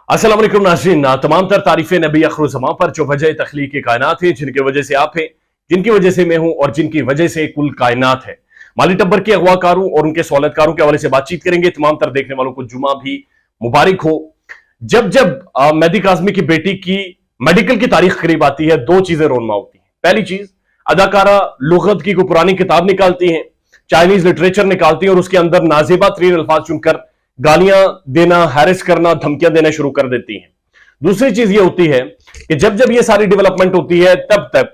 अस्सलाम वालेकुम नाज़रीन, तमाम तर तारीफें नबी अखरुज़्ज़मा पर जो वजह तख्लीक़ कायनात है, जिनकी वजह से आप हैं, जिनकी वजह से मैं हूं और जिनकी वजह से कुल कायनात है। माली टब्बर के अगवाकारों और उनके सहूलतकारों के हवाले से बातचीत करेंगे। तमाम तर देखने वालों को जुमा भी मुबारक हो। जब जब मेहदी काज़मी की बेटी की मेडिकल की तारीख करीब आती है, दो चीजें रोनमा होती हैं। पहली चीज, अदाकारा लुगत की कोई पुरानी किताब निकालती हैं, चाइनीज लिटरेचर निकालती हैं और उसके अंदर नाजेबा तरीन अल्फाज चुनकर गालियां देना, हैरिस करना, धमकियां देना शुरू कर देती हैं। दूसरी चीज ये होती है कि जब जब ये सारी डेवलपमेंट होती है, तब तब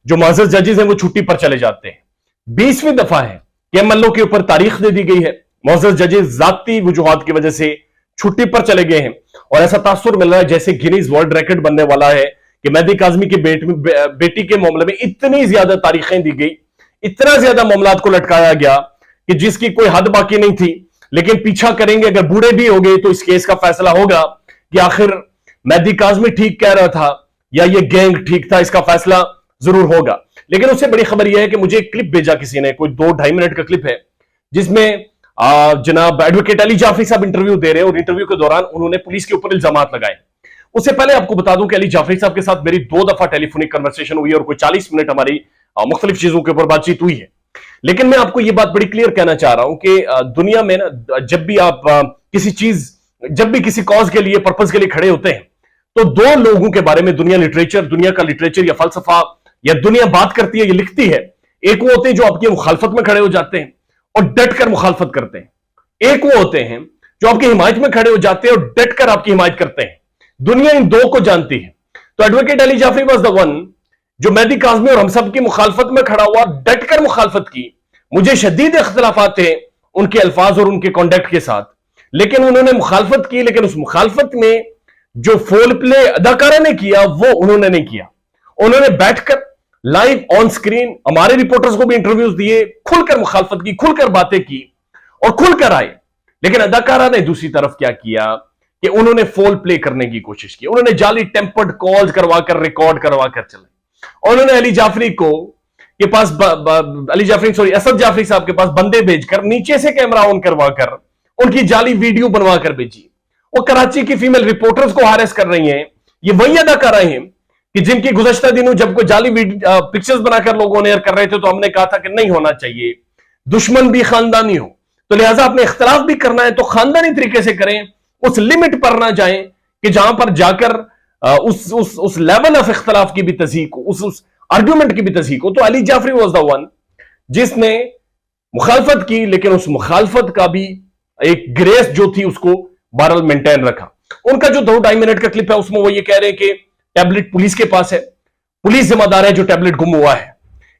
जो मुअज़्ज़ज़ जजेस हैं वो छुट्टी पर चले जाते हैं। 20वीं दफा है कि एमएलओ के ऊपर तारीख दे दी गई है। मुअज़्ज़ज़ जजेस जाती वजूहात की वजह से छुट्टी पर चले गए हैं और ऐसा तासुर मिल रहा है जैसे गिनीज वर्ल्ड रिकॉर्ड बनने वाला है कि मेहदी काज़मी की बेटी के मामले में इतनी ज्यादा तारीखें दी गई, इतना ज्यादा मामलात को लटकाया गया कि जिसकी कोई हद बाकी नहीं थी। लेकिन पीछा करेंगे, अगर बूढ़े भी हो गए तो इस केस का फैसला होगा कि आखिर मेहदी काज़मी ठीक कह रहा था या ये गैंग ठीक था। इसका फैसला जरूर होगा। लेकिन उससे बड़ी खबर यह है कि मुझे एक क्लिप भेजा किसी ने, कोई 2-2.5 मिनट का क्लिप है, जिसमें जनाब एडवोकेट अली जाफरी साहब इंटरव्यू दे रहे हैं और इंटरव्यू के दौरान उन्होंने पुलिस के ऊपर इल्जाम लगाए। उससे पहले आपको बता दूं कि अली जाफरी साहब के साथ मेरी 2 दफा टेलीफोनिक कन्वर्सेशन हुई और कोई 40 मिनट हमारी मुख्तलिफ चीजों के ऊपर बातचीत हुई है। लेकिन मैं आपको यह बात बड़ी क्लियर कहना चाह रहा हूं कि दुनिया में ना, जब भी आप जब भी किसी कॉज के लिए, पर्पज के लिए खड़े होते हैं, तो 2 लोगों के बारे में दुनिया का लिटरेचर या फलसफा या दुनिया बात करती है, ये लिखती है। एक वो होते हैं जो आपकी मुखालफत में खड़े हो जाते हैं और डट कर मुखालफत करते हैं। एक वो होते हैं जो आपकी हिमायत में खड़े हो जाते हैं और डट कर आपकी हिमायत करते हैं। दुनिया इन 2 को जानती है। तो advocate Ali Jafri was the one जो मेहदी काज़मी और हम सब की मुखालफत में खड़ा हुआ, डट कर मुखालफत की। मुझे शदीद इख्तिलाफात थे उनके अल्फाज और उनके कॉन्डक्ट के साथ, लेकिन उन्होंने मुखालफत की। लेकिन उस मुखालफत में जो फोल प्ले अदाकारा ने किया वो उन्होंने नहीं किया। उन्होंने बैठकर लाइव ऑन स्क्रीन हमारे रिपोर्टर्स को भी इंटरव्यूज दिए, खुलकर मुखालफत की, खुलकर बातें की और खुलकर आए। लेकिन अदाकारा ने दूसरी तरफ क्या किया कि उन्होंने फोल प्ले करने की कोशिश की। उन्होंने जाली टेम्पर्ड कॉल्स करवाकर, रिकॉर्ड करवाकर चले। उन्होंने अली जाफरी को के पास असद जाफरी साहब के पास बंदे भेजकर नीचे से कैमरा ऑन करवाकर उनकी जाली वीडियो बनवाकर भेजी। वो कराची की फीमेल रिपोर्टर्स को हारेस कर रही हैं। ये वही अदाकारा हैं कि जिनकी गुज़श्ता दिनों जब कोई जाली पिक्चर्स बनाकर लोग ऑन एयर कर रहे थे तो हमने कहा था कि नहीं होना चाहिए, दुश्मन भी खानदानी हो, तो लिहाजा अपने इख्तलाफ भी करना है तो खानदानी तरीके से करें, उस लिमिट पर ना जाएं कि जहां पर जाकर उस लेवल ऑफ इख्तलाफ की भी तज़हीक हो, उस आर्ग्यूमेंट की भी तज़हीक हो। तो Ali Jafri was the one जिसने मुखालफत की, लेकिन उस मुखालफत का भी एक ग्रेस जो थी उसको बहरहाल मेंटेन रखा। उनका जो 2-2.5 मिनट का क्लिप है उसमें वो ये कह रहे हैं कि टैबलेट पुलिस के पास है, पुलिस जिम्मेदार है जो टैबलेट गुम हुआ है।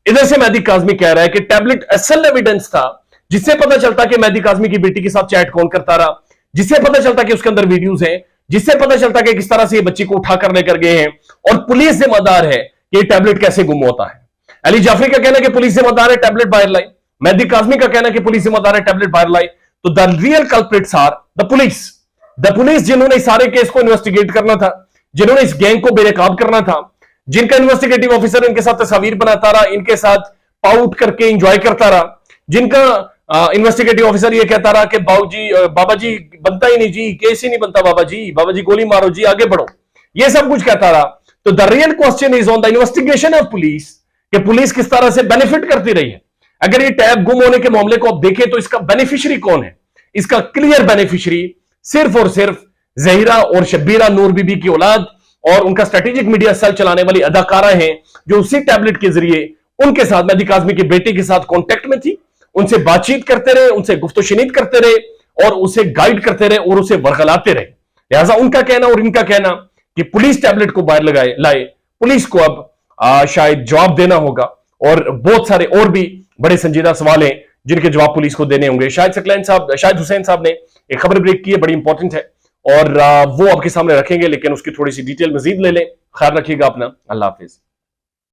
इधर से मेहदी काज़मी कह रहा है कि टैबलेट असल एविडेंस था जिससे पता चलता कि मेहदी काज़मी की बेटी के साथ चैट कौन करता रहा, जिससे पता चलता कि उसके अंदर वीडियोस हैं, जिससे पता चलता कि किस तरह से ये बच्ची को उठाकर लेकर गए हैं और पुलिस जिम्मेदार है कि ये टैबलेट कैसे गुम होता है। अली जाफरी का कहना है कि पुलिस जिम्मेदार है टैबलेट बाहर लाई, मेहदी काज़मी का कहना है कि पुलिस जिम्मेदार है टैबलेट बाहर लाई। तो the real culprits are the police जिन्होंने सारे केस को इन्वेस्टिगेट करना था, जिन्होंने इस गैंग को बेनकाब करना था, जिनका इन्वेस्टिगेटिव ऑफिसर इनके साथ तस्वीर बनाता रहा, इनके साथ पाउट करके एंजॉय करता रहा, जिनका इन्वेस्टिगेटिव ऑफिसर ये कहता रहा कि बाबा जी बनता ही नहीं जी, केस ही नहीं बनता बाबा जी गोली मारो जी, आगे बढ़ो, ये सब कुछ कहता रहा। तो the real question is on the investigation of police कि पुलिस किस तरह से बेनिफिट करती रही है। अगर ये टैब गुम होने के मामले को आप देखें तो इसका बेनिफिशियरी कौन है? इसका क्लियर बेनिफिशियरी सिर्फ और सिर्फ जहीरा और शब्बीरा नूर बीबी की औलाद और उनका स्ट्रेटेजिक मीडिया सेल चलाने वाली अदाकारा हैं जो उसी टैबलेट के जरिए उनके साथ मेहदी काज़मी की बेटी के साथ कांटेक्ट में थी, उनसे बातचीत करते रहे, उनसे गुफ्तशनीद करते रहे और उसे गाइड करते रहे और उसे वरगलाते रहे। लिहाजा उनका कहना और इनका कहना कि पुलिस टैबलेट को बाहर लाए, पुलिस को अब शायद जवाब देना होगा और बहुत सारे और भी बड़े संजीदा सवाल हैं जिनके जवाब पुलिस को देने होंगे। शाहिद हुसैन साहब ने एक खबर ब्रेक की है, बड़ी इंपॉर्टेंट है और वो आपके सामने रखेंगे, लेकिन उसकी थोड़ी सी डिटेल मजीद ले लें। ख्याल रखिएगा अपना। अल्लाह हाफिज।